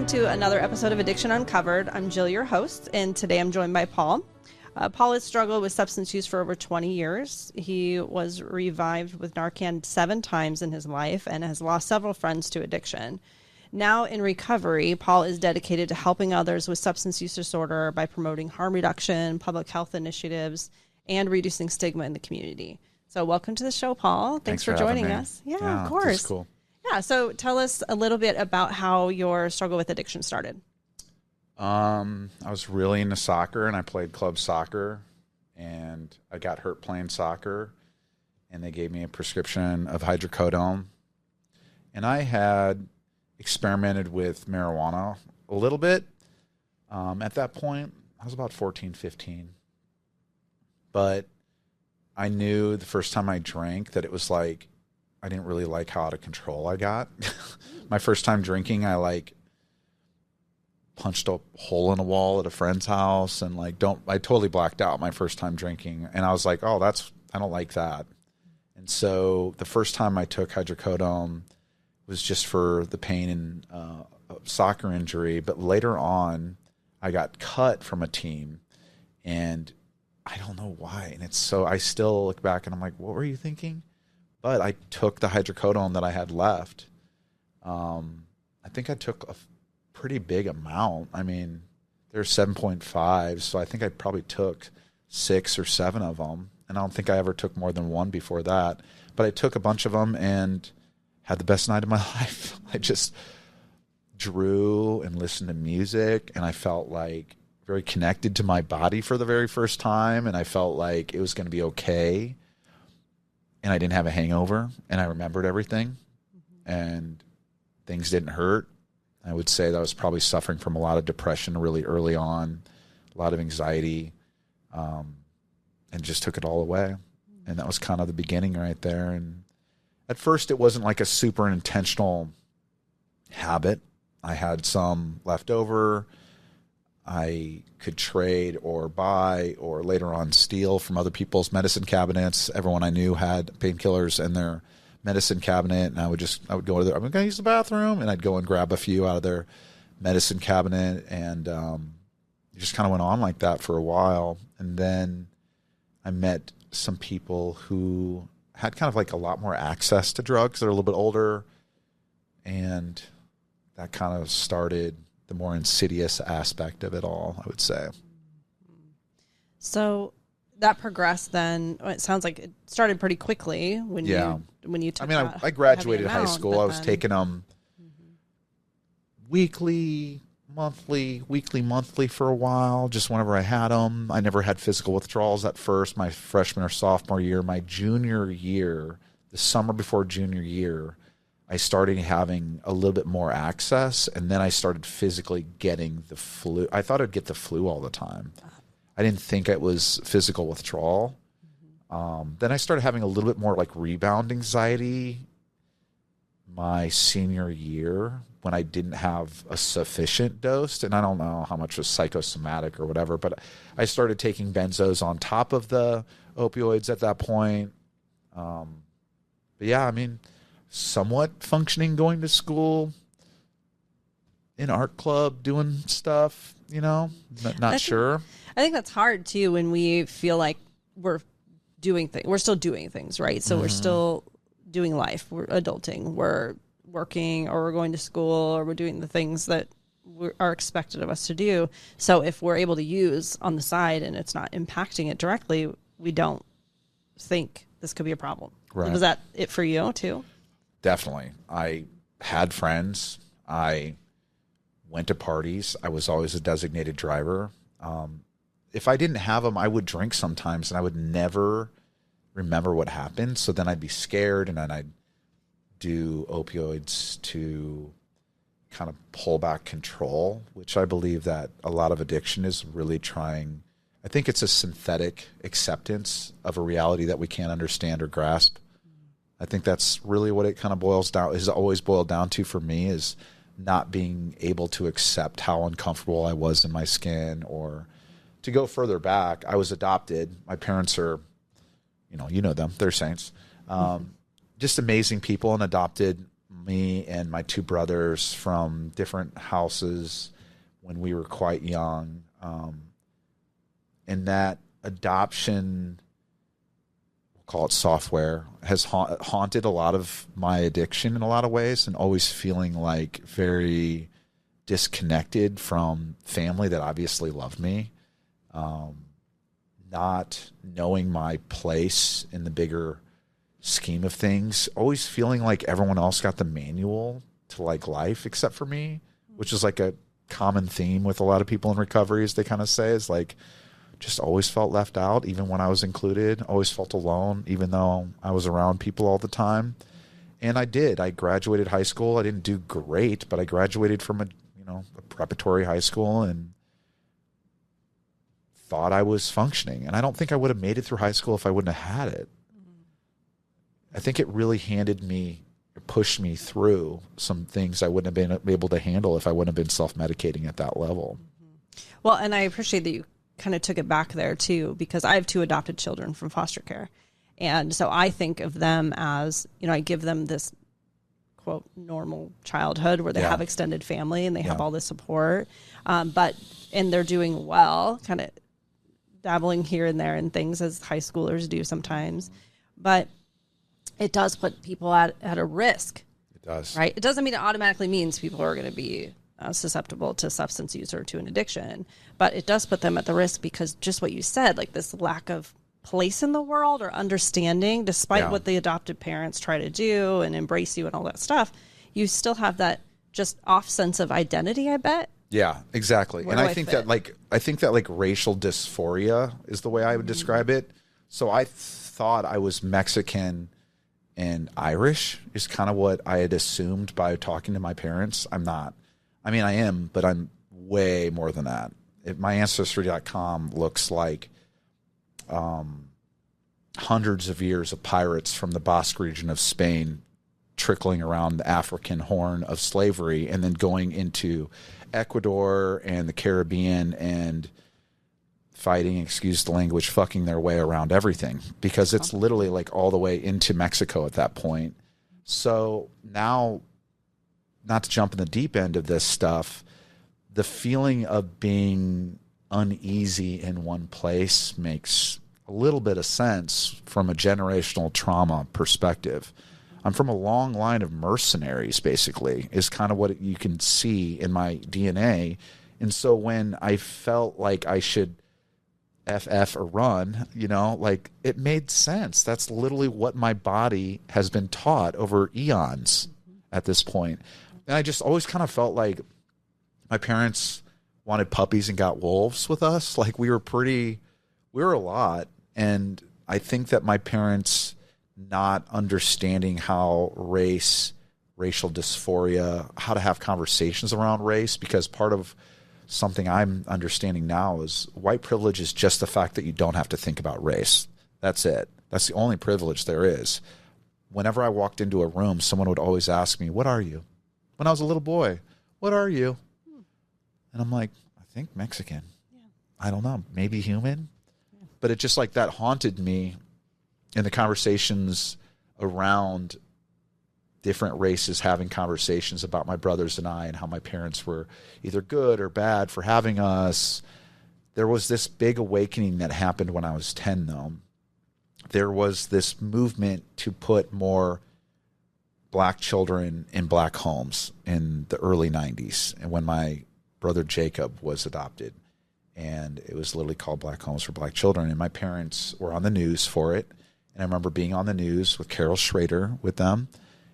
to another episode of Addiction Uncovered. I'm Jill, your host, and today I'm joined by Paul. Paul has struggled with substance use for over 20 years. He was revived with Narcan 7 times in his life and has lost several friends to addiction. Now in recovery, Paul is dedicated to helping others with substance use disorder by promoting harm reduction, public health initiatives, and reducing stigma in the community. So welcome to the show, Paul. Thanks for joining us. Yeah, of course. This is cool. Yeah, so tell us a little bit about how your struggle with addiction started. I was really into soccer, and I played club soccer, and I got hurt playing soccer, and they gave me a prescription of hydrocodone. And I had experimented with marijuana a little bit. At that point, I was about 14, 15. But I knew the first time I drank that it was like, I didn't really like how out of control I got. My first time drinking, I punched a hole in a wall at a friend's house and I totally blacked out my first time drinking. And I was like, I don't like that. And so the first time I took hydrocodone was just for the pain and soccer injury. But later on, I got cut from a team, and I don't know why. And I still look back and I'm like, what were you thinking? But I took the hydrocodone that I had left. I think I took a pretty big amount. I mean, there's 7.5, so I think I probably took 6 or 7 of them. And I don't think I ever took more than one before that. But I took a bunch of them and had the best night of my life. I just drew and listened to music, and I felt like very connected to my body for the very first time, and I felt like it was going to be okay. And I didn't have a hangover, and I remembered everything, and things didn't hurt. I would say that I was probably suffering from a lot of depression really early on, a lot of anxiety, and just took it all away. And that was kind of the beginning right there. And at first, it wasn't like a super intentional habit. I had some left over. I could trade or buy or later on steal from other people's medicine cabinets. Everyone I knew had painkillers in their medicine cabinet, and I would go to I'm going to use the bathroom, and I'd go and grab a few out of their medicine cabinet, and it just kind of went on like that for a while. And then I met some people who had kind of like a lot more access to drugs. They're a little bit older, and that kind of started the more insidious aspect of it all, I would say. So that progressed then. It sounds like it started pretty quickly when you took I graduated high school. I was taking them weekly, monthly for a while, just whenever I had them. I never had physical withdrawals at first, my freshman or sophomore year. My junior year, the summer before junior year, I started having a little bit more access, and then I started physically getting the flu. I thought I'd get the flu all the time. I didn't think it was physical withdrawal. Then I started having a little bit more rebound anxiety my senior year when I didn't have a sufficient dose, and I don't know how much was psychosomatic or whatever, but I started taking benzos on top of the opioids at that point. But yeah, I mean, somewhat functioning, going to school, in art club, doing stuff, not sure. I think that's hard too when we feel like we're doing things. We're still doing things, right? So we're still doing life. We're adulting. We're working, or we're going to school, or we're doing the things that are expected of us to do. So if we're able to use on the side and it's not impacting it directly, we don't think this could be a problem. Right. Was that it for you too? Definitely. I had friends. I went to parties. I was always a designated driver. If I didn't have them, I would drink sometimes, and I would never remember what happened. So then I'd be scared, and then I'd do opioids to kind of pull back control, which I believe that a lot of addiction is really trying. I think it's a synthetic acceptance of a reality that we can't understand or grasp. I think that's really what it kind of always boiled down to for me, is not being able to accept how uncomfortable I was in my skin. Or to go further back, I was adopted. My parents are, you know them, they're saints. Just amazing people, and adopted me and my two brothers from different houses when we were quite young. And that adoption, we'll call it software, has haunted a lot of my addiction in a lot of ways, and always feeling like very disconnected from family that obviously loved me. Not knowing my place in the bigger scheme of things, always feeling like everyone else got the manual to like life except for me, which is like a common theme with a lot of people in recovery, as they kind of say, is like, just always felt left out, even when I was included, always felt alone, even though I was around people all the time. And I did. I graduated high school. I didn't do great, but I graduated from a preparatory high school and thought I was functioning. And I don't think I would have made it through high school if I wouldn't have had it. I think it really pushed me through some things I wouldn't have been able to handle if I wouldn't have been self-medicating at that level. Well, and I appreciate that you kind of took it back there too, because I have two adopted children from foster care. And so I think of them as, I give them this quote normal childhood where they have extended family and they have all this support. And they're doing well, kind of dabbling here and there in things as high schoolers do sometimes. But it does put people at a risk. It does. Right? It doesn't mean it automatically means people are going to be susceptible to substance use or to an addiction, but it does put them at the risk because just what you said, like this lack of place in the world or understanding, despite what the adopted parents try to do and embrace you and all that stuff, you still have that just off sense of identity, I bet. Yeah, exactly. Where and do I think that racial dysphoria is the way I would describe it. So I thought I was Mexican and Irish is kind of what I had assumed by talking to my parents. I'm not. I mean, I am, but I'm way more than that. My Ancestry.com looks like hundreds of years of pirates from the Basque region of Spain trickling around the African horn of slavery and then going into Ecuador and the Caribbean and fighting, excuse the language, fucking their way around everything, because it's literally like all the way into Mexico at that point. So now, not to jump in the deep end of this stuff, the feeling of being uneasy in one place makes a little bit of sense from a generational trauma perspective. I'm from a long line of mercenaries, basically, is kind of what you can see in my DNA. And so when I felt like I should FF or run, like it made sense. That's literally what my body has been taught over eons at this point. And I just always kind of felt like my parents wanted puppies and got wolves with us. Like we were a lot. And I think that my parents not understanding how racial dysphoria, how to have conversations around race, because part of something I'm understanding now is white privilege is just the fact that you don't have to think about race. That's it. That's the only privilege there is. Whenever I walked into a room, someone would always ask me, "What are you?" When I was a little boy, "What are you?" And I'm like, "I think Mexican." Yeah. I don't know, maybe human. Yeah. But it just like that haunted me in the conversations around different races, having conversations about my brothers and I and how my parents were either good or bad for having us. There was this big awakening that happened when I was 10, though. There was this movement to put more black children in black homes in the early 90s, and when my brother Jacob was adopted. And it was literally called Black Homes for Black Children. And my parents were on the news for it. And I remember being on the news with Carol Schrader with them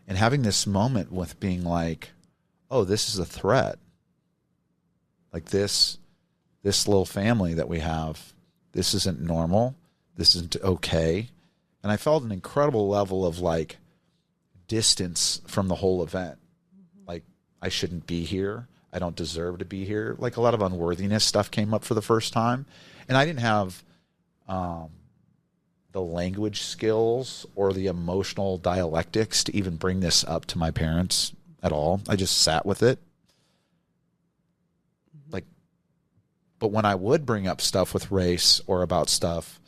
and having this moment with being like, oh, this is a threat. Like this little family that we have, this isn't normal. This isn't okay. And I felt an incredible level of like distance from the whole event. Like I shouldn't be here. I don't deserve to be here. Like a lot of unworthiness stuff came up for the first time. And I didn't have the language skills or the emotional dialectics to even bring this up to my parents at all. I just sat with it. But when I would bring up stuff with race or about stuff,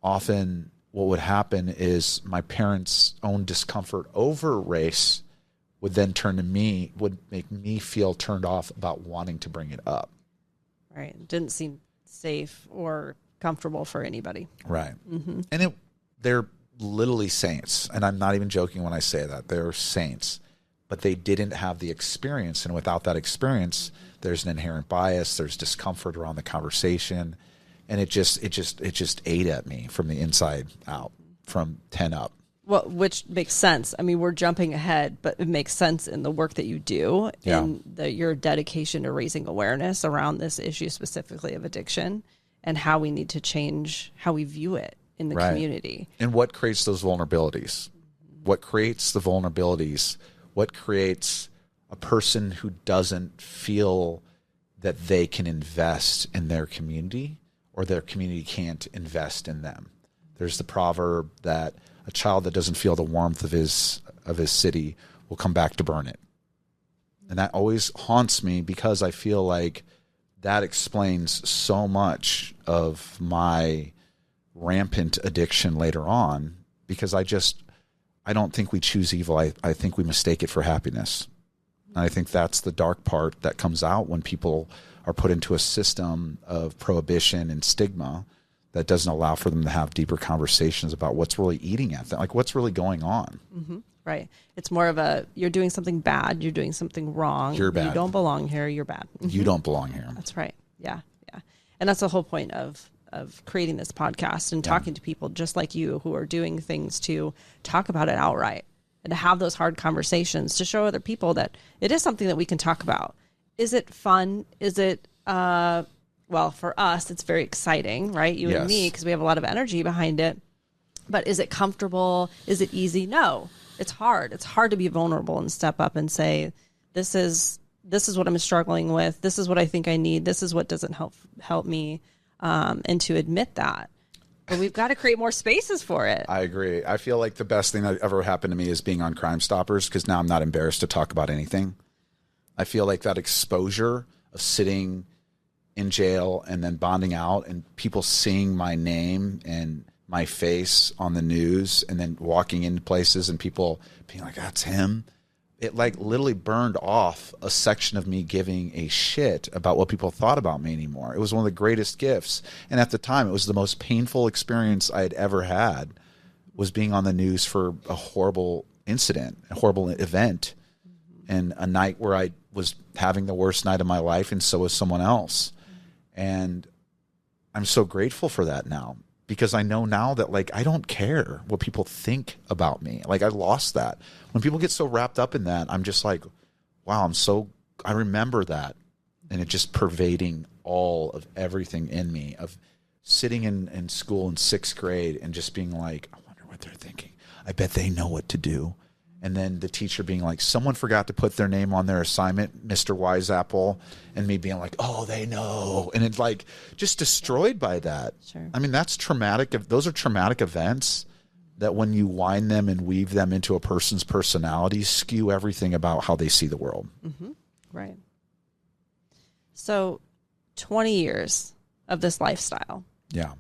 often what would happen is my parents' own discomfort over race would then turn to me, would make me feel turned off about wanting to bring it up. Right. Didn't seem safe or comfortable for anybody. Right. And they're literally saints. And I'm not even joking when I say that. They're saints. But they didn't have the experience. And without that experience, there's an inherent bias. There's discomfort around the conversation. And it just ate at me from the inside out, from 10 up. Well, which makes sense. I mean, we're jumping ahead, but it makes sense in the work that you do and your dedication to raising awareness around this issue specifically of addiction and how we need to change how we view it in the community. And what creates those vulnerabilities? What creates the vulnerabilities? What creates a person who doesn't feel that they can invest in their community or their community can't invest in them? There's the proverb that a child that doesn't feel the warmth of his city will come back to burn it. And that always haunts me because I feel like that explains so much of my rampant addiction later on, because I don't think we choose evil. I think we mistake it for happiness. And I think that's the dark part that comes out when people are put into a system of prohibition and stigma that doesn't allow for them to have deeper conversations about what's really eating at them, like what's really going on. Right. It's more of you're doing something bad, you're doing something wrong. You're bad. You don't belong here, you're bad. You don't belong here. That's right. Yeah. And that's the whole point of creating this podcast and talking to people just like you who are doing things to talk about it outright and to have those hard conversations to show other people that it is something that we can talk about. Is it fun? Is it, well, for us, it's very exciting, right? You and me, because we have a lot of energy behind it. But is it comfortable? Is it easy? No, it's hard. It's hard to be vulnerable and step up and say, this is what I'm struggling with. This is what I think I need. This is what doesn't help me. And to admit that. But we've got to create more spaces for it. I agree. I feel like the best thing that ever happened to me is being on Crime Stoppers, because now I'm not embarrassed to talk about anything. I feel like that exposure of sitting in jail and then bonding out and people seeing my name and my face on the news and then walking into places and people being like, that's him. It like literally burned off a section of me giving a shit about what people thought about me anymore. It was one of the greatest gifts. And at the time, it was the most painful experience I had ever had, was being on the news for a horrible incident, a horrible event, and a night where I was having the worst night of my life, and so was someone else. And I'm so grateful for that now, because I know now that, like, I don't care what people think about me. Like, I lost that. When people get so wrapped up in that, I'm just like, wow, I remember that. And it just pervading all of everything in me, of sitting in school in 6th grade and just being like, I wonder what they're thinking. I bet they know what to do. And then the teacher being like, someone forgot to put their name on their assignment, Mr. Weishapl, and me being like, oh, they know. And it's like just destroyed by that. Sure. I mean, that's traumatic. Those are traumatic events that when you wind them and weave them into a person's personality, skew everything about how they see the world. Right. So 20 years of this lifestyle. Yeah.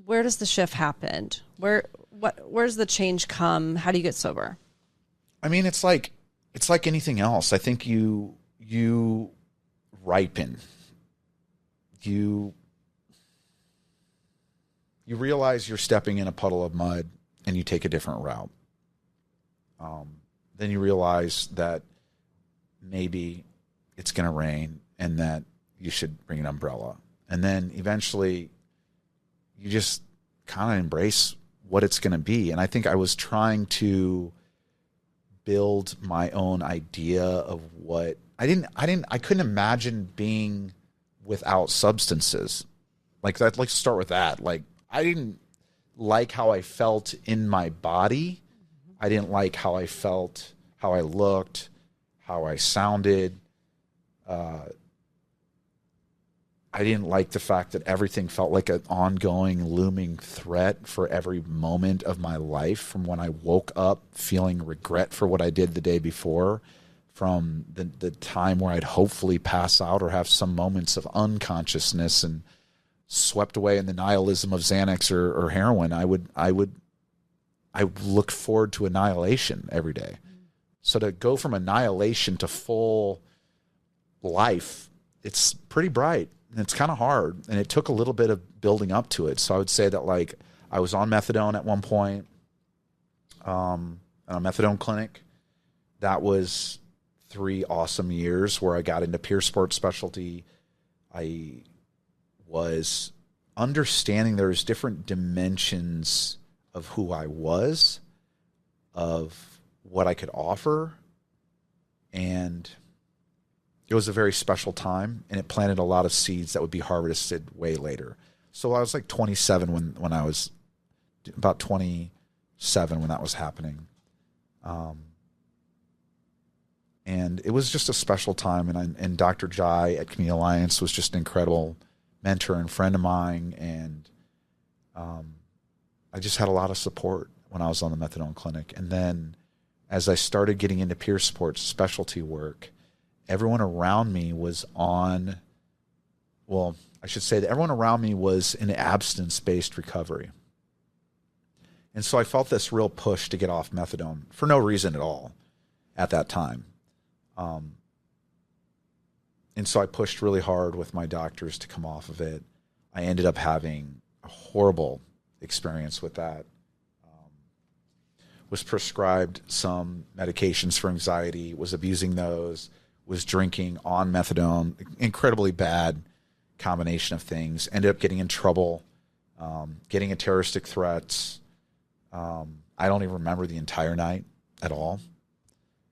Where does the shift happen? Where's the change come? How do you get sober? I mean, it's like anything else. I think you ripen. You realize you're stepping in a puddle of mud and you take a different route. Then you realize that maybe it's going to rain and that you should bring an umbrella. And then eventually you just kind of embrace what it's going to be. And I think I was trying to build my own idea of what I couldn't imagine being without substances. Like, I'd like to start with that. Like, I didn't like how I felt in my body. I didn't like how I felt, how I looked, how I sounded. I didn't like the fact that everything felt like an ongoing, looming threat for every moment of my life, from when I woke up feeling regret for what I did the day before, from the time where I'd hopefully pass out or have some moments of unconsciousness and swept away in the nihilism of Xanax or heroin. I looked forward to annihilation every day. So to go from annihilation to full life, it's pretty bright, and it's kind of hard, and it took a little bit of building up to it. So I would say that, like, I was on methadone at one point, a methadone clinic. That was 3 awesome years where I got into peer sports specialty. I was understanding there's different dimensions of who I was, of what I could offer, and it was a very special time, and it planted a lot of seeds that would be harvested way later. So I was like 27 when I was about 27 when that was happening. And it was just a special time. And Dr. Jai at Community Alliance was just an incredible mentor and friend of mine. And I just had a lot of support when I was on the methadone clinic. And then as I started getting into peer sports specialty work, everyone around me was on, well, I should say that everyone around me was in abstinence-based recovery. And so I felt this real push to get off methadone for no reason at all at that time. And so I pushed really hard with my doctors to come off of it. I ended up having a horrible experience with that. Was prescribed some medications for anxiety, was abusing those, was drinking on methadone, incredibly bad combination of things. Ended up getting in trouble, getting in terroristic threats. I don't even remember the entire night at all.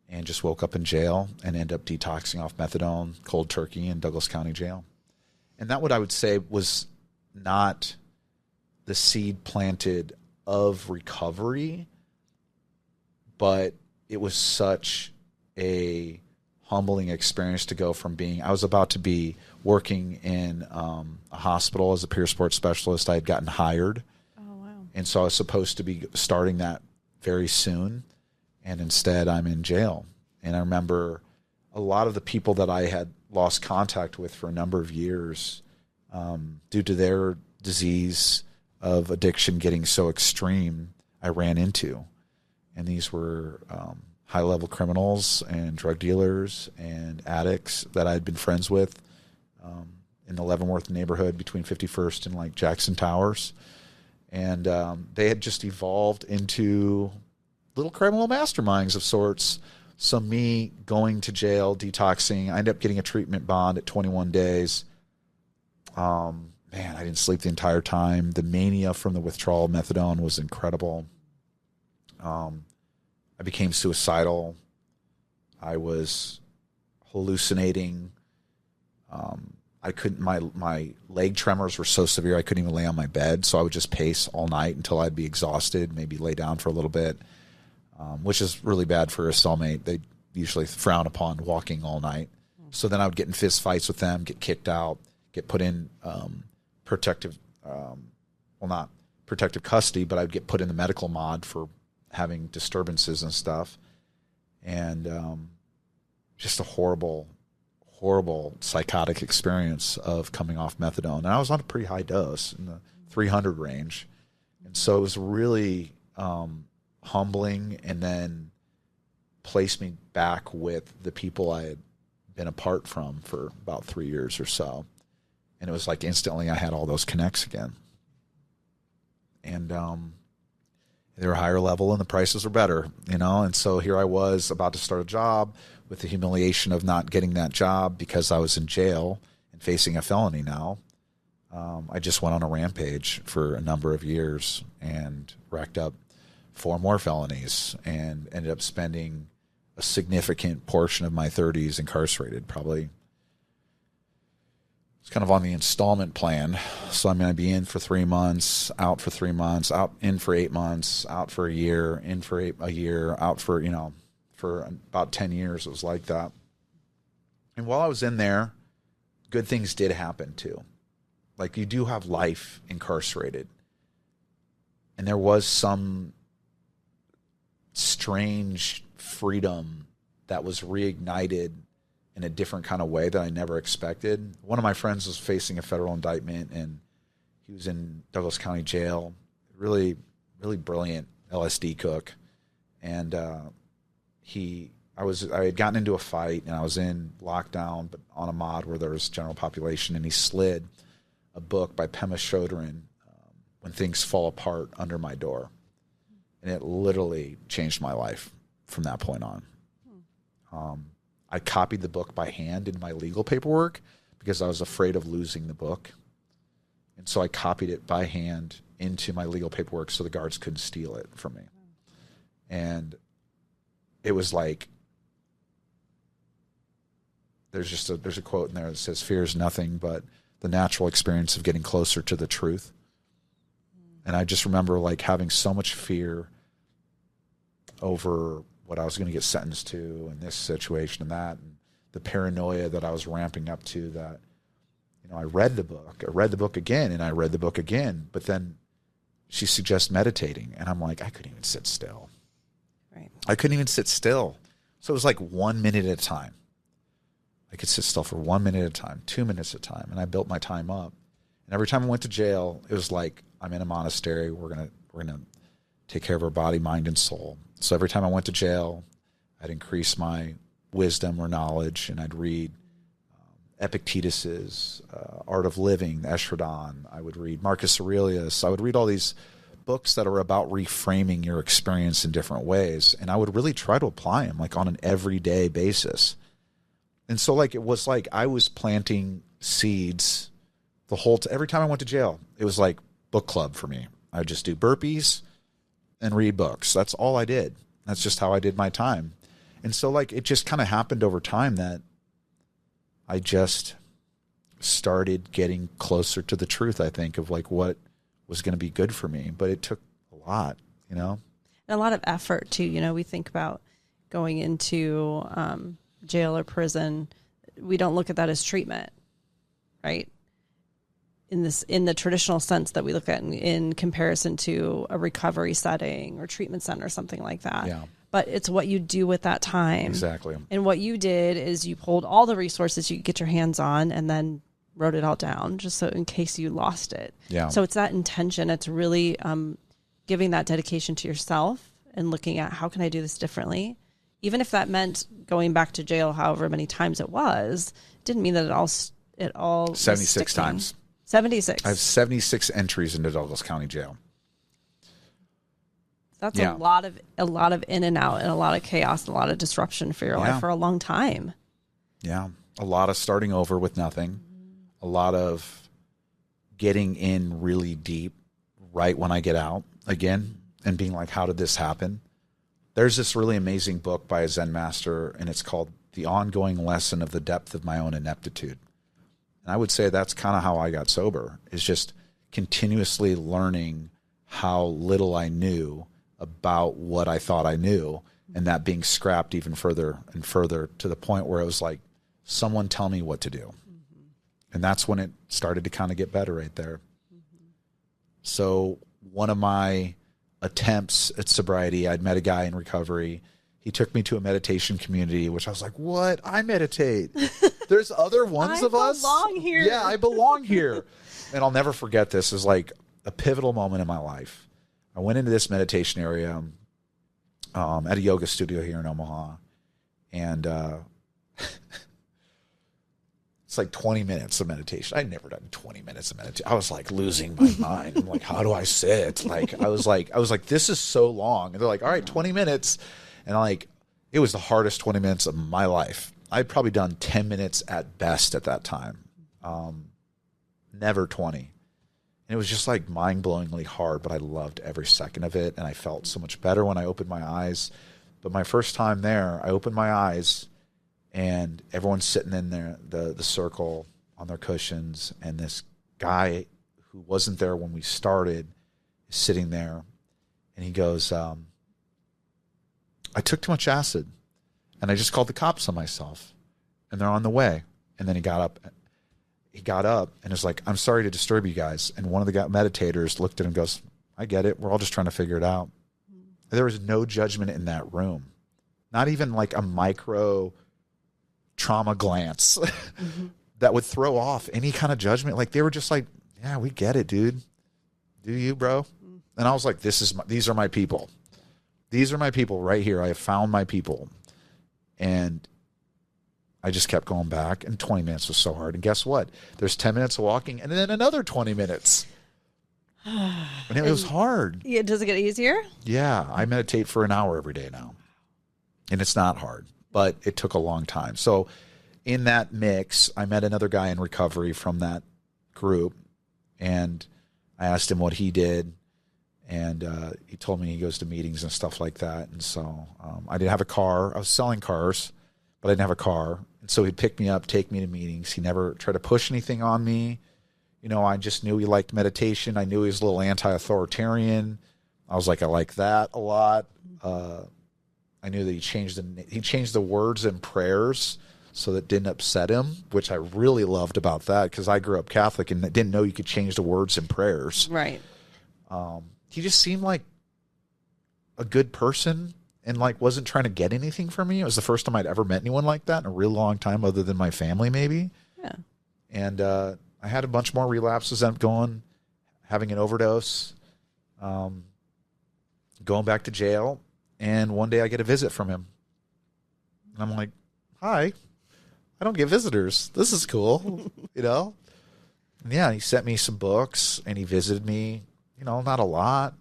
And just woke up in jail and ended up detoxing off methadone, cold turkey in Douglas County Jail. And that, what I would say, was not the seed planted of recovery, but it was such a humbling experience to go from being, I was about to be working in a hospital as a peer sports specialist. I had gotten hired. Oh, wow. And so I was supposed to be starting that very soon. And instead I'm in jail. And I remember a lot of the people that I had lost contact with for a number of years due to their disease of addiction getting so extreme, I ran into. And these were high-level criminals and drug dealers and addicts that I had been friends with in the Leavenworth neighborhood between 51st and like Jackson Towers. And they had just evolved into little criminal masterminds of sorts. So me going to jail, detoxing, I ended up getting a treatment bond at 21 days. Man, I didn't sleep the entire time. The mania from the withdrawal of methadone was incredible. I became suicidal. I was hallucinating. I couldn't, my leg tremors were so severe I couldn't even lay on my bed. So I would just pace all night until I'd be exhausted, maybe lay down for a little bit. Which is really bad for a cellmate. They usually frown upon walking all night. So then I would get in fist fights with them, get kicked out, get put in protective, not protective custody, but I'd get put in the medical mod for having disturbances and stuff. And just a horrible, horrible psychotic experience of coming off methadone. And I was on a pretty high dose in the 300 range. And so it was really humbling, and then placed me back with the people I had been apart from for about 3 years or so. And it was like instantly I had all those connects again. And they were higher level and the prices were better, you know? And so here I was about to start a job with the humiliation of not getting that job because I was in jail and facing a felony now. I just went on a rampage for a number of years and racked up 4 more felonies and ended up spending a significant portion of my 30s incarcerated. Probably it's kind of on the installment plan. So I'm going to be in for 3 months, out for 3 months, in for 8 months, out for a year, in for a year, out for, for about 10 years. It was like that. And while I was in there, good things did happen too. Like, you do have life incarcerated. And there was some strange freedom that was reignited in a different kind of way that I never expected. One of my friends was facing a federal indictment, and he was in Douglas County Jail. Really, really brilliant LSD cook. And he I had gotten into a fight, and I was in lockdown, but on a mod where there was general population, and he slid a book by Pema Chodron, When Things Fall Apart, under my door. And it literally changed my life from that point on. I copied the book by hand in my legal paperwork because I was afraid of losing the book. And so I copied it by hand into my legal paperwork so the guards couldn't steal it from me. And it was like, there's a quote in there that says, "Fear is nothing but the natural experience of getting closer to the truth." And I just remember like having so much fear over what I was going to get sentenced to and this situation and that, and the paranoia that I was ramping up to, that, you know, I read the book again, and I read the book again, but then she suggests meditating, and I'm like, I couldn't even sit still. Right. I couldn't even sit still. So it was like 1 minute at a time. I could sit still for 1 minute at a time, 2 minutes at a time, and I built my time up. And every time I went to jail, it was like, I'm in a monastery. We're gonna take care of our body, mind, and soul. So every time I went to jail, I'd increase my wisdom or knowledge, and I'd read Epictetus's Art of Living, Hurrdat. I would read Marcus Aurelius. I would read all these books that are about reframing your experience in different ways, and I would really try to apply them like on an everyday basis. And so like it was like I was planting seeds the whole every time I went to jail. It was like book club for me. I would just do burpees and read books. That's all I did. That's just how I did my time. And so like it just kind of happened over time that I just started getting closer to the truth, I think, of like what was going to be good for me. But it took a lot, you know? And a lot of effort too. You know, we think about going into jail or prison. We don't look at that as treatment, right? In the traditional sense that we look at in comparison to a recovery setting or treatment center or something like that. Yeah. But it's what you do with that time. Exactly. And what you did is you pulled all the resources you could get your hands on and then wrote it all down just so in case you lost it. Yeah. So it's that intention. It's really giving that dedication to yourself and looking at how can I do this differently? Even if that meant going back to jail however many times it was, didn't mean that it all 76 times. 76. I have 76 entries into Douglas County Jail. That's a lot of in and out and a lot of chaos, and a lot of disruption for your life for a long time. Yeah. A lot of starting over with nothing. A lot of getting in really deep right when I get out again and being like, how did this happen? There's this really amazing book by a Zen master, and it's called The Ongoing Lesson of the Depth of My Own Ineptitude. And I would say that's kind of how I got sober, is just continuously learning how little I knew about what I thought I knew, and that being scrapped even further and further to the point where it was like, someone tell me what to do. Mm-hmm. And that's when it started to kind of get better right there. Mm-hmm. So one of my attempts at sobriety, I'd met a guy in recovery. He took me to a meditation community, which I was like, what? I meditate. There's other ones of us. I belong here. Yeah, I belong here. And I'll never forget this. It was like a pivotal moment in my life. I went into this meditation area at a yoga studio here in Omaha. And it's like 20 minutes of meditation. I'd never done 20 minutes of meditation. I was like losing my mind. I'm like, how do I sit? Like, I was like, this is so long. And they're like, all right, 20 minutes. And like, it was the hardest 20 minutes of my life. I'd probably done 10 minutes at best at that time. Never 20. And it was just like mind-blowingly hard, but I loved every second of it. And I felt so much better when I opened my eyes. But my first time there, I opened my eyes and everyone's sitting in there, the circle on their cushions. And this guy who wasn't there when we started is sitting there. And he goes, I took too much acid and I just called the cops on myself and they're on the way. And then he got up and was like, I'm sorry to disturb you guys. And one of the meditators looked at him and goes, I get it. We're all just trying to figure it out. There was no judgment in that room. Not even like a micro trauma glance that would throw off any kind of judgment. Like they were just like, yeah, we get it, dude. Do you, bro? And I was like, these are my people. These are my people right here. I have found my people. And I just kept going back, and 20 minutes was so hard. And guess what? There's 10 minutes of walking and then another 20 minutes. And it was hard. Yeah, does it get easier? Yeah, I meditate for an hour every day now. And it's not hard, but it took a long time. So in that mix, I met another guy in recovery from that group, and I asked him what he did. And he told me he goes to meetings and stuff like that. And so I didn't have a car. I was selling cars, but I didn't have a car. And so he'd pick me up, take me to meetings. He never tried to push anything on me. You know, I just knew he liked meditation. I knew he was a little anti-authoritarian. I was like, I like that a lot. I knew that he changed the words in prayers so that didn't upset him, which I really loved about that, because I grew up Catholic and didn't know you could change the words in prayers. Right. He just seemed like a good person and like wasn't trying to get anything from me. It was the first time I'd ever met anyone like that in a real long time, other than my family, maybe. Yeah. And I had a bunch more relapses. I'm going, having an overdose, going back to jail. And one day I get a visit from him. And I'm like, hi, I don't get visitors. This is cool, you know? And yeah, he sent me some books and he visited me, you know, not a lot,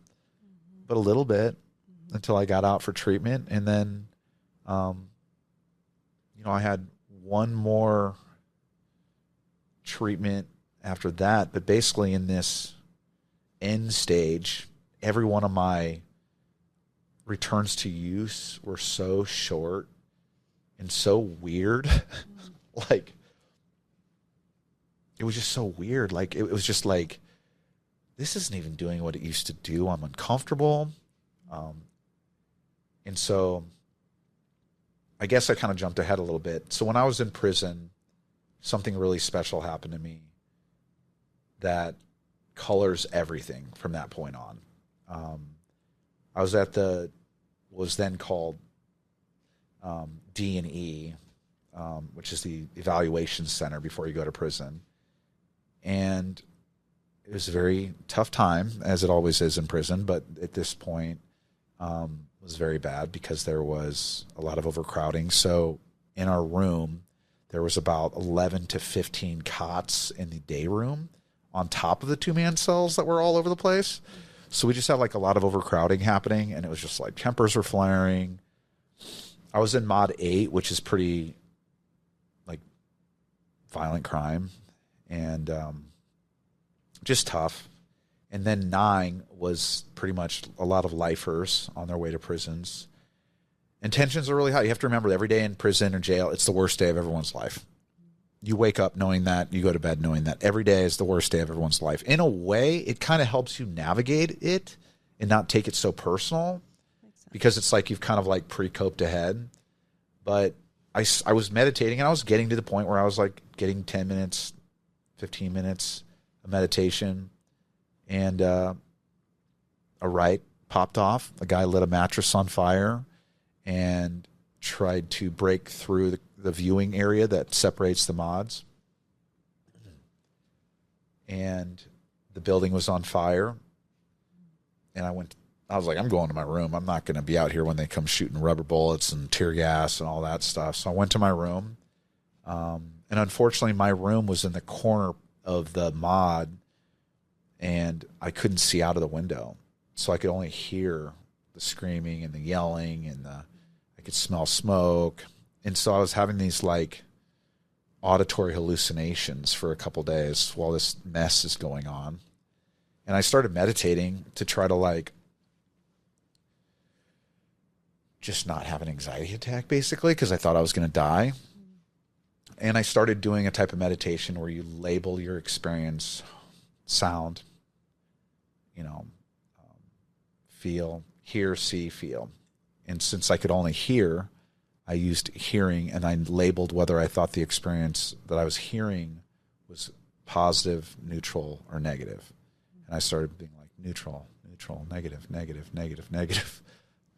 but a little bit until I got out for treatment. And then, you know, I had one more treatment after that. But basically in this end stage, every one of my returns to use were so short and so weird. Like, it was just so weird. Like, it was just like, this isn't even doing what it used to do. I'm uncomfortable. And so I guess I kind of jumped ahead a little bit. So when I was in prison, something really special happened to me that colors everything from that point on. I was at was then called D&E, which is the evaluation center before you go to prison. And it was a very tough time, as it always is in prison, but at this point was very bad because there was a lot of overcrowding. So in our room, there was about 11 to 15 cots in the day room on top of the two-man cells that were all over the place. So we just had like a lot of overcrowding happening, and it was just like tempers were flaring. I was in mod 8, which is pretty like violent crime and just tough. And then 9 was pretty much a lot of lifers on their way to prisons. And tensions are really high. You have to remember that every day in prison or jail, it's the worst day of everyone's life. You wake up knowing that. You go to bed knowing that. Every day is the worst day of everyone's life. In a way, it kind of helps you navigate it and not take it so personal, because it's like you've kind of like pre-coped ahead. But I was meditating, and I was getting to the point where I was like getting 10 minutes, 15 minutes of meditation. And a riot popped off. A guy lit a mattress on fire and tried to break through the viewing area that separates the mods. And the building was on fire. And I was like, I'm going to my room. I'm not going to be out here when they come shooting rubber bullets and tear gas and all that stuff. So I went to my room. And unfortunately, my room was in the corner of the mod, and I couldn't see out of the window. So I could only hear the screaming and the yelling, and I could smell smoke. And so I was having these like auditory hallucinations for a couple days while this mess is going on. And I started meditating to try to like just not have an anxiety attack, basically, because I thought I was going to die. And I started doing a type of meditation where you label your experience: sound, feel, hear, see, feel. And since I could only hear, I used hearing, and I labeled whether I thought the experience that I was hearing was positive, neutral, or negative. And I started being like neutral, neutral, negative, negative, negative, negative.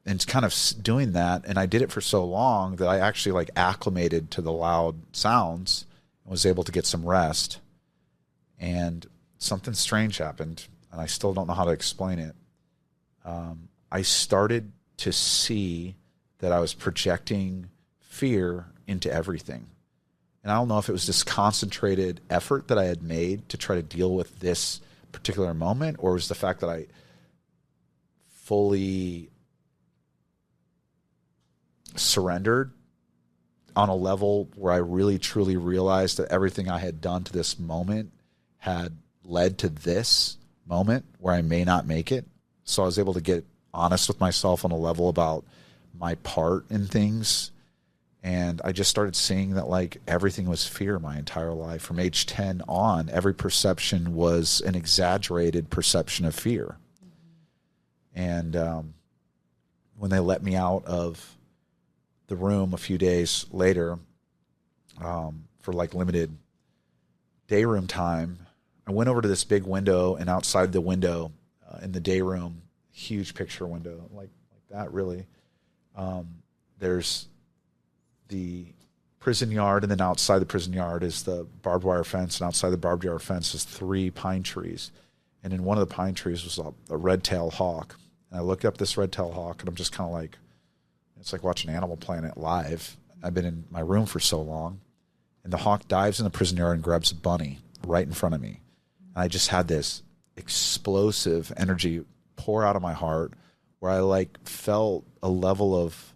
And it's kind of doing that. And I did it for so long that I actually like acclimated to the loud sounds and was able to get some rest. And something strange happened, and I still don't know how to explain it. I started to see that I was projecting fear into everything. And I don't know if it was this concentrated effort that I had made to try to deal with this particular moment, or it was the fact that I fully surrendered on a level where I really truly realized that everything I had done to this moment had led to this moment where I may not make it. So I was able to get honest with myself on a level about my part in things. And I just started seeing that like everything was fear my entire life. From age 10 on, every perception was an exaggerated perception of fear. And when they let me out of the room a few days later for like limited day room time, I went over to this big window, and outside the window in the day room, huge picture window, like that really, there's the prison yard, and then outside the prison yard is the barbed wire fence, and outside the barbed wire fence is 3 pine trees. And in one of the pine trees was a red-tailed hawk. And I looked up this red-tailed hawk, and I'm just kind of like, it's like watching Animal Planet live. I've been in my room for so long. And the hawk dives in the prison yard and grabs a bunny right in front of me. And I just had this explosive energy pour out of my heart where I like felt a level of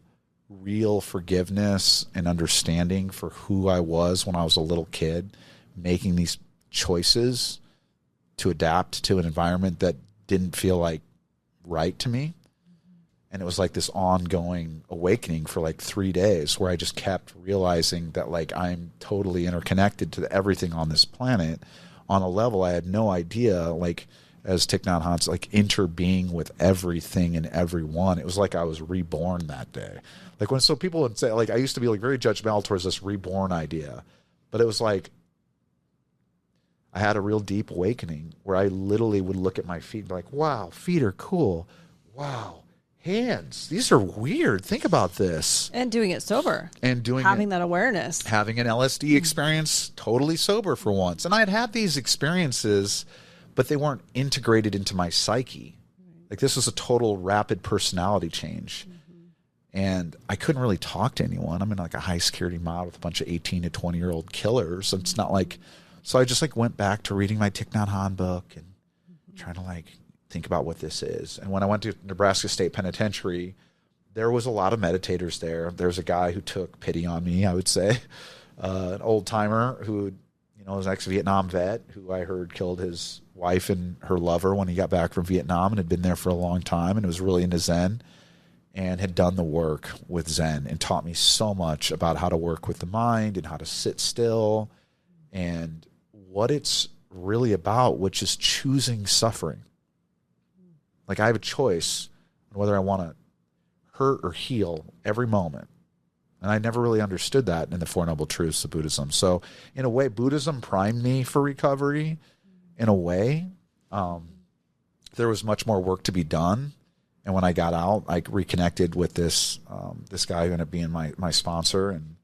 real forgiveness and understanding for who I was when I was a little kid, making these choices to adapt to an environment that didn't feel like right to me. And it was like this ongoing awakening for like 3 days where I just kept realizing that like I'm totally interconnected to everything on this planet on a level I had no idea, like as Thich Nhat Hanh's like interbeing with everything and everyone. It was like I was reborn that day. Like when so people would say, like I used to be like very judgmental towards this reborn idea, but it was like I had a real deep awakening where I literally would look at my feet and be like, wow, feet are cool. Wow, hands, these are weird. Think about this. And doing it sober. And having that awareness. Having an LSD experience totally sober for once. And I'd had these experiences, but they weren't integrated into my psyche. Like this was a total rapid personality change. And I couldn't really talk to anyone. I'm in like a high security mod with a bunch of 18 to 20-year-old killers. It's not like, so I just like went back to reading my Thich Nhat Hanh book and trying to like think about what this is. And when I went to Nebraska State Penitentiary, there was a lot of meditators there. There's a guy who took pity on me, I would say, an old timer who, you know, was an ex-Vietnam vet who I heard killed his wife and her lover when he got back from Vietnam and had been there for a long time and was really into Zen and had done the work with Zen and taught me so much about how to work with the mind and how to sit still and what it's really about, which is choosing suffering. Like I have a choice on whether I want to hurt or heal every moment. And I never really understood that in the Four Noble Truths of Buddhism. So in a way, Buddhism primed me for recovery. In a way, there was much more work to be done. And when I got out, I reconnected with this guy who ended up being my sponsor and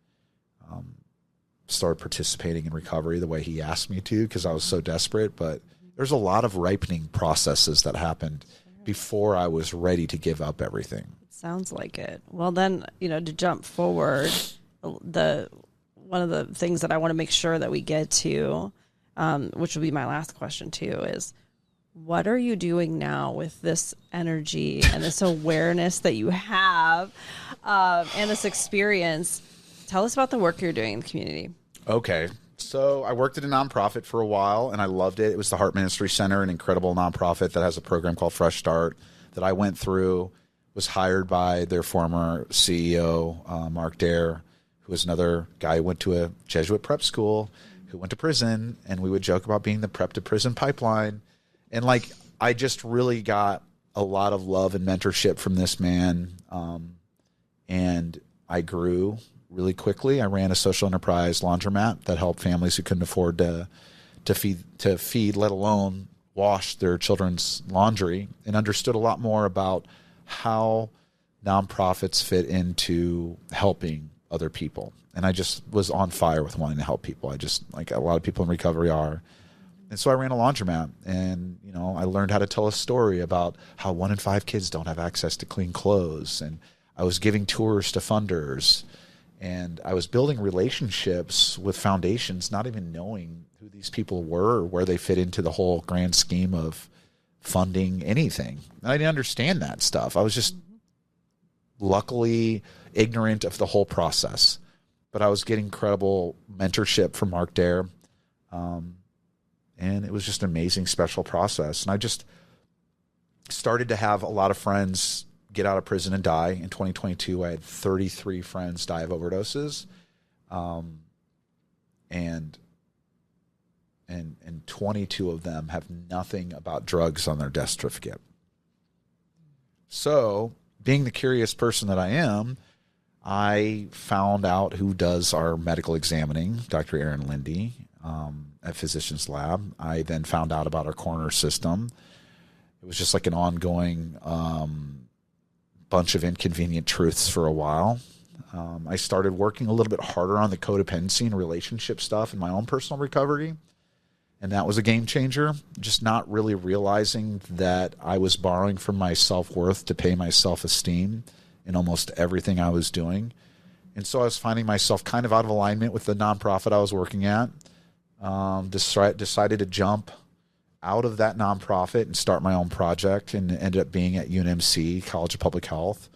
started participating in recovery the way he asked me to because I was so desperate. But there's a lot of ripening processes that happened before I was ready to give up everything. Sounds like it. Well, then, you know, to jump forward, one of the things that I want to make sure that we get to, which will be my last question too, is what are you doing now with this energy and this awareness that you have and this experience? Tell us about the work you're doing in the community. Okay. So I worked at a nonprofit for a while, and I loved it. It was the Heart Ministry Center, an incredible nonprofit that has a program called Fresh Start that I went through, was hired by their former CEO, Mark Dare, who was another guy who went to a Jesuit prep school, who went to prison, and we would joke about being the prep to prison pipeline. And like, I just really got a lot of love and mentorship from this man, and I grew really quickly. I ran a social enterprise laundromat that helped families who couldn't afford to feed, let alone wash their children's laundry, and understood a lot more about how nonprofits fit into helping other people. And I just was on fire with wanting to help people. I just, like a lot of people in recovery are. And so I ran a laundromat, and, you know, I learned how to tell a story about how 1 in 5 kids don't have access to clean clothes. And I was giving tours to funders And I was building relationships with foundations, not even knowing who these people were or where they fit into the whole grand scheme of funding anything. And I didn't understand that stuff. I was just luckily ignorant of the whole process. But I was getting incredible mentorship from Mark Dare. And it was just an amazing, special process. And I just started to have a lot of friends get out of prison and die. In 2022, I had 33 friends die of overdoses. And 22 of them have nothing about drugs on their death certificate. So, being the curious person that I am, I found out who does our medical examining, Dr. Aaron Lindy, at Physicians Lab. I then found out about our coroner system. It was just like an ongoing bunch of inconvenient truths for a while. I started working a little bit harder on the codependency and relationship stuff in my own personal recovery. And that was a game changer, just not really realizing that I was borrowing from my self-worth to pay my self-esteem in almost everything I was doing. And so I was finding myself kind of out of alignment with the nonprofit I was working at. Decided to jump out of that nonprofit and start my own project, and ended up being at UNMC, College of Public Health.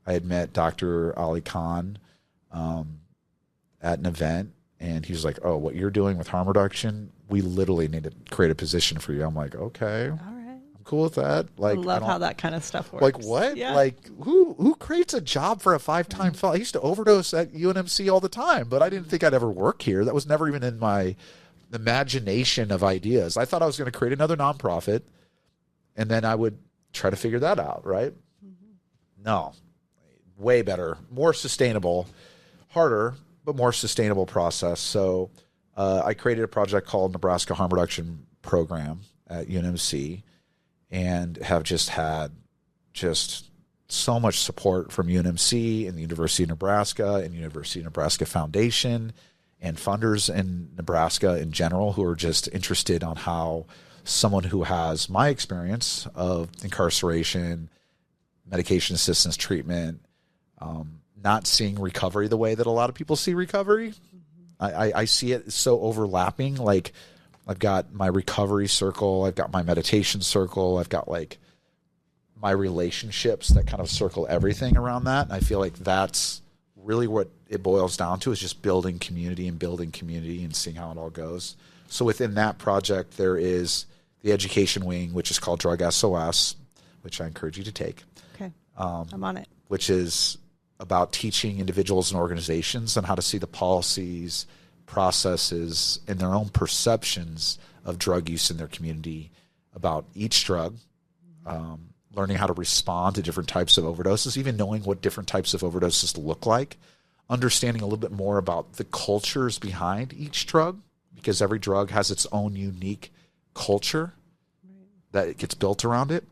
I had met Dr. Ali Khan at an event, and he was like, "Oh, what you're doing with harm reduction, we literally need to create a position for you." I'm like, "Okay, all right, I'm cool with that." Like, I love how that kind of stuff works. Like what? Yeah. Like who creates a job for a 5-time fellow? I used to overdose at UNMC all the time, but I didn't think I'd ever work here. That was never even in my imagination of ideas. I thought I was going to create another nonprofit, and then I would try to figure that out, right? Mm-hmm. No, way better, more sustainable, harder, but more sustainable process. So I created a project called Nebraska Harm Reduction Program at UNMC, and have just had so much support from UNMC and the University of Nebraska and University of Nebraska Foundation and funders in Nebraska in general, who are just interested on how someone who has my experience of incarceration, medication assistance treatment, not seeing recovery the way that a lot of people see recovery. I see it so overlapping. Like, I've got my recovery circle, I've got my meditation circle, I've got like my relationships that kind of circle everything around that. And I feel like that's really what it boils down to, is just building community and seeing how it all goes. So within that project, there is the education wing, which is called Drug SOS, which I encourage you to take. Okay, I'm on it. Which is about teaching individuals and organizations on how to see the policies, processes, and their own perceptions of drug use in their community, about each drug, learning how to respond to different types of overdoses, even knowing what different types of overdoses look like, understanding a little bit more about the cultures behind each drug, because every drug has its own unique culture that it gets built around it.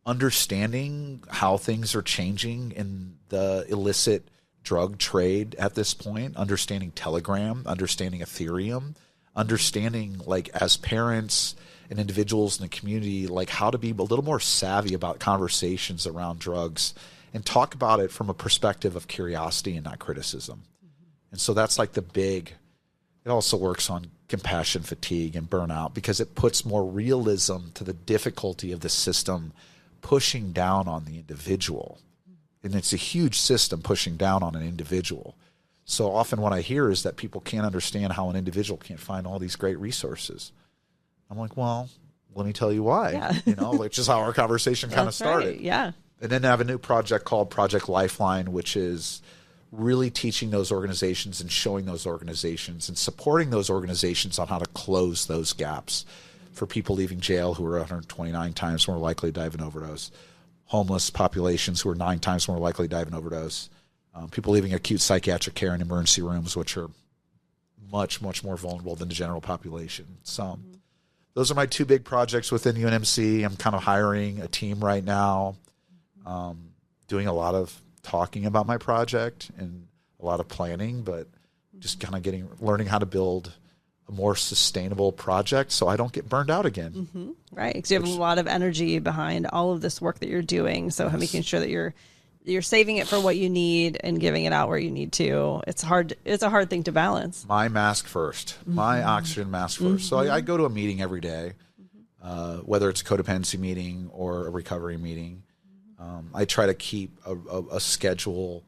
Understanding how things are changing in the illicit drug trade at this point, understanding Telegram, understanding Ethereum, understanding, like, as parents and individuals in the community, like, how to be a little more savvy about conversations around drugs and talk about it from a perspective of curiosity and not criticism. And so that's like it also works on compassion fatigue and burnout, because it puts more realism to the difficulty of the system pushing down on the individual. And it's a huge system pushing down on an individual. So often what I hear is that people can't understand how an individual can't find all these great resources. I'm like, well, let me tell you why. Yeah. Which is how our conversation kind of started. Right. Yeah. And then I have a new project called Project Lifeline, which is really teaching those organizations and showing those organizations and supporting those organizations on how to close those gaps for people leaving jail who are 129 times more likely to die of an overdose, homeless populations who are 9 times more likely to die of an overdose, people leaving acute psychiatric care in emergency rooms, which are much, much more vulnerable than the general population. So those are my 2 big projects within UNMC. I'm kind of hiring a team right now, doing a lot of talking about my project and a lot of planning, but just kind of learning how to build a more sustainable project so I don't get burned out again. Right. Because you have a lot of energy behind all of this work that you're doing. So making sure that you're you're saving it for what you need and giving it out where you need to. It's hard. It's a hard thing to balance. My mask first, my oxygen mask first. So I go to a meeting every day, whether it's a codependency meeting or a recovery meeting. I try to keep a schedule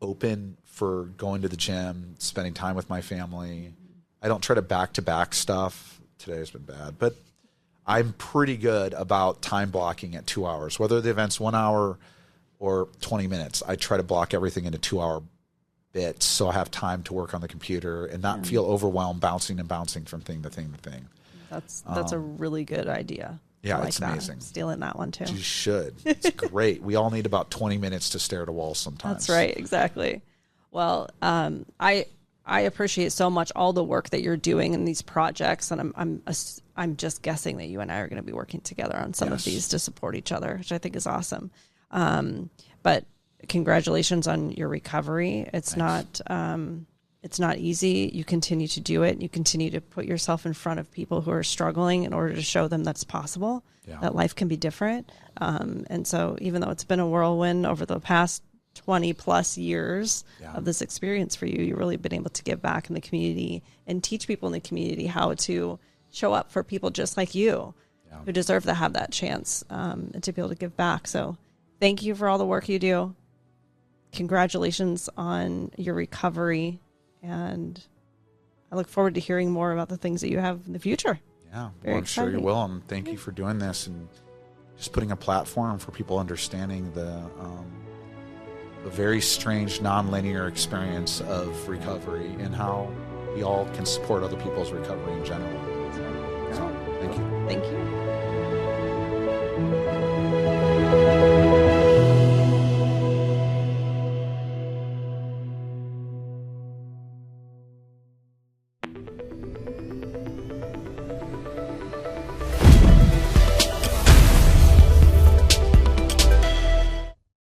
open for going to the gym, spending time with my family. I don't try to back-to-back stuff. Today has been bad, but I'm pretty good about time blocking at 2 hours. Whether the event's 1 hour or 20 minutes, I try to block everything into 2 hour bits so I have time to work on the computer and not feel overwhelmed bouncing from thing to thing to thing. That's a really good idea. Yeah, like it's that. amazing. Stealing that one too. You should. It's great. We all need about 20 minutes to stare at a wall sometimes. That's right. Exactly. Well, I appreciate so much all the work that you're doing in these projects, and I'm just guessing that you and I are going to be working together on some of these to support each other, which I think is awesome. But congratulations on your recovery. It's not easy. You continue to do it. You continue to put yourself in front of people who are struggling in order to show them that's possible, that life can be different. And so even though it's been a whirlwind over the past 20 plus years of this experience for you, you've really been able to give back in the community and teach people in the community how to show up for people just like you who deserve to have that chance and to be able to give back. So thank you for all the work you do. Congratulations on your recovery. And I look forward to hearing more about the things that you have in the future. Yeah, well, I'm sure you will. And thank you for doing this and just putting a platform for people understanding the very strange, non-linear experience of recovery and how we all can support other people's recovery in general. So, thank you. Thank you.